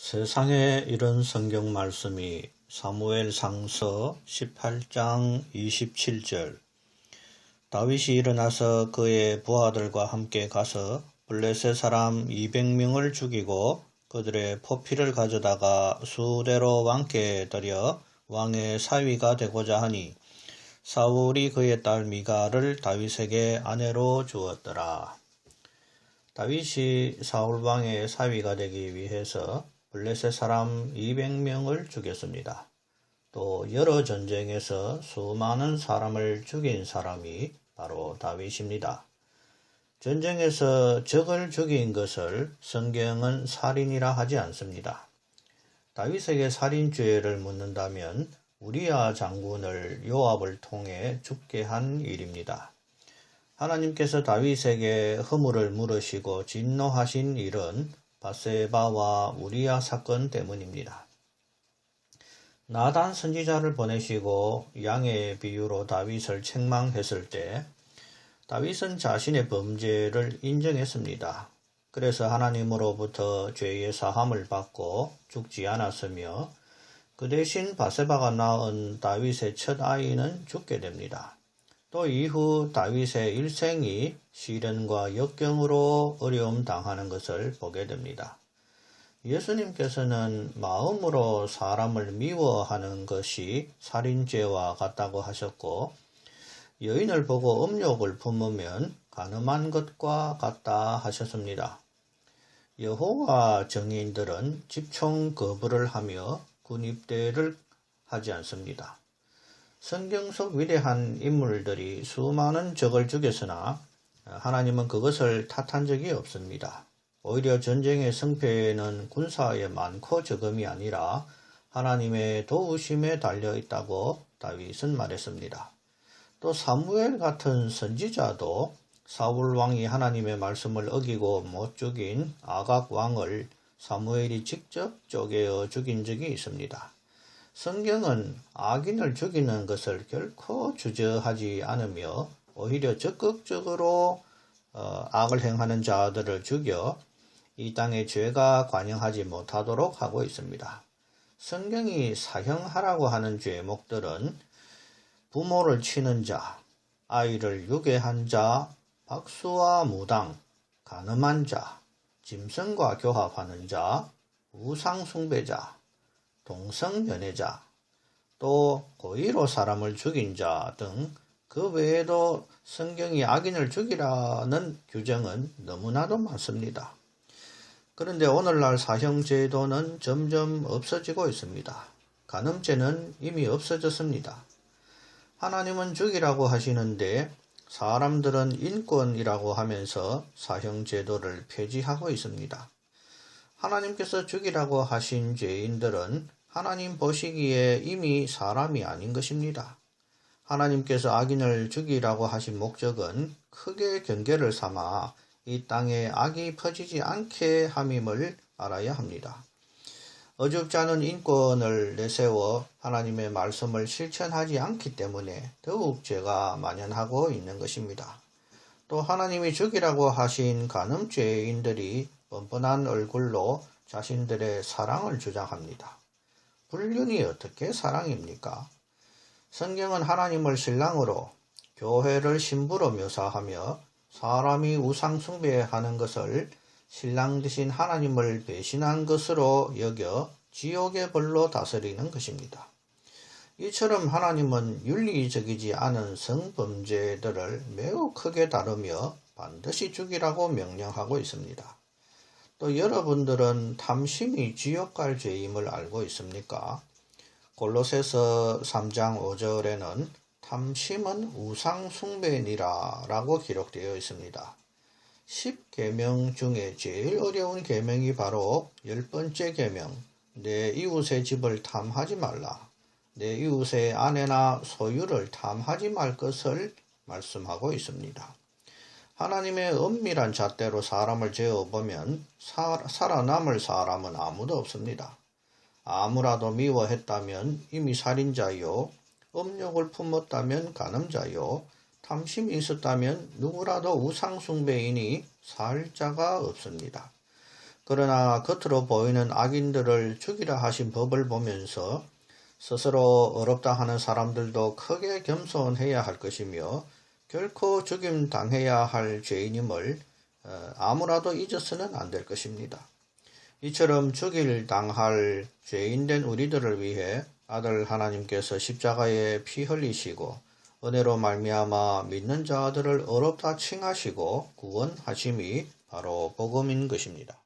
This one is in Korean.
세상에 이런 성경 말씀이 사무엘상서 18장 27절. 다윗이 일어나서 그의 부하들과 함께 가서 블레셋 사람 200명을 죽이고 그들의 포피를 가져다가 수대로 왕께 드려 왕의 사위가 되고자 하니 사울이 그의 딸 미갈을 다윗에게 아내로 주었더라. 다윗이 사울 왕의 사위가 되기 위해서 블레셋 사람 200명을 죽였습니다. 또 여러 전쟁에서 수많은 사람을 죽인 사람이 바로 다윗입니다. 전쟁에서 적을 죽인 것을 성경은 살인이라 하지 않습니다. 다윗에게 살인죄를 묻는다면 우리야 장군을 요압을 통해 죽게 한 일입니다. 하나님께서 다윗에게 허물을 물으시고 진노하신 일은 밧세바와 우리야 사건 때문입니다. 나단 선지자를 보내시고 양의 비유로 다윗을 책망했을 때 다윗은 자신의 범죄를 인정했습니다. 그래서 하나님으로부터 죄의 사함을 받고 죽지 않았으며 그 대신 밧세바가 낳은 다윗의 첫 아이는 죽게 됩니다. 또 이후 다윗의 일생이 시련과 역경으로 어려움 당하는 것을 보게 됩니다. 예수님께서는 마음으로 사람을 미워하는 것이 살인죄와 같다고 하셨고 여인을 보고 음욕을 품으면 간음한 것과 같다 하셨습니다. 여호와 정의인들은 집총 거부를 하며 군입대를 하지 않습니다. 성경 속 위대한 인물들이 수많은 적을 죽였으나 하나님은 그것을 탓한 적이 없습니다. 오히려 전쟁의 승패는 군사의 많고 적음이 아니라 하나님의 도우심에 달려있다고 다윗은 말했습니다. 또 사무엘 같은 선지자도 사울 왕이 하나님의 말씀을 어기고 못 죽인 아각 왕을 사무엘이 직접 쪼개어 죽인 적이 있습니다. 성경은 악인을 죽이는 것을 결코 주저하지 않으며 오히려 적극적으로 악을 행하는 자들을 죽여 이 땅에 죄가 관영하지 못하도록 하고 있습니다. 성경이 사형하라고 하는 죄목들은 부모를 치는 자, 아이를 유괴한 자, 박수와 무당, 간음한 자, 짐승과 교합하는 자, 우상숭배자, 동성연애자, 또 고의로 사람을 죽인 자 등 그 외에도 성경이 악인을 죽이라는 규정은 너무나도 많습니다. 그런데 오늘날 사형제도는 점점 없어지고 있습니다. 간음죄는 이미 없어졌습니다. 하나님은 죽이라고 하시는데 사람들은 인권이라고 하면서 사형제도를 폐지하고 있습니다. 하나님께서 죽이라고 하신 죄인들은 하나님 보시기에 이미 사람이 아닌 것입니다. 하나님께서 악인을 죽이라고 하신 목적은 크게 경계를 삼아 이 땅에 악이 퍼지지 않게 함임을 알아야 합니다. 어줍잖은 인권을 내세워 하나님의 말씀을 실천하지 않기 때문에 더욱 죄가 만연하고 있는 것입니다. 또 하나님이 죽이라고 하신 간음죄인들이 뻔뻔한 얼굴로 자신들의 사랑을 주장합니다. 불륜이 어떻게 사랑입니까? 성경은 하나님을 신랑으로 교회를 신부로 묘사하며 사람이 우상 숭배하는 것을 신랑 되신 하나님을 배신한 것으로 여겨 지옥의 벌로 다스리는 것입니다. 이처럼 하나님은 윤리적이지 않은 성범죄들을 매우 크게 다루며 반드시 죽이라고 명령하고 있습니다. 또 여러분들은 탐심이 지옥 갈 죄임을 알고 있습니까? 골로새서 3장 5절에는 탐심은 우상 숭배니라 라고 기록되어 있습니다. 10계명 중에 제일 어려운 계명이 바로 10번째 계명, 내 이웃의 집을 탐하지 말라. 내 이웃의 아내나 소유를 탐하지 말 것을 말씀하고 있습니다. 하나님의 엄밀한 잣대로 사람을 재어보면 살아남을 사람은 아무도 없습니다. 아무라도 미워했다면 이미 살인자요, 음욕을 품었다면 간음자요, 탐심이 있었다면 누구라도 우상숭배이니 살 자가 없습니다. 그러나 겉으로 보이는 악인들을 죽이라 하신 법을 보면서 스스로 어렵다 하는 사람들도 크게 겸손해야 할 것이며 결코 죽임 당해야 할 죄인임을 아무라도 잊어서는 안 될 것입니다. 이처럼 죽일 당할 죄인된 우리들을 위해 아들 하나님께서 십자가에 피 흘리시고 은혜로 말미암아 믿는 자들을 어렵다 칭하시고 구원하심이 바로 복음인 것입니다.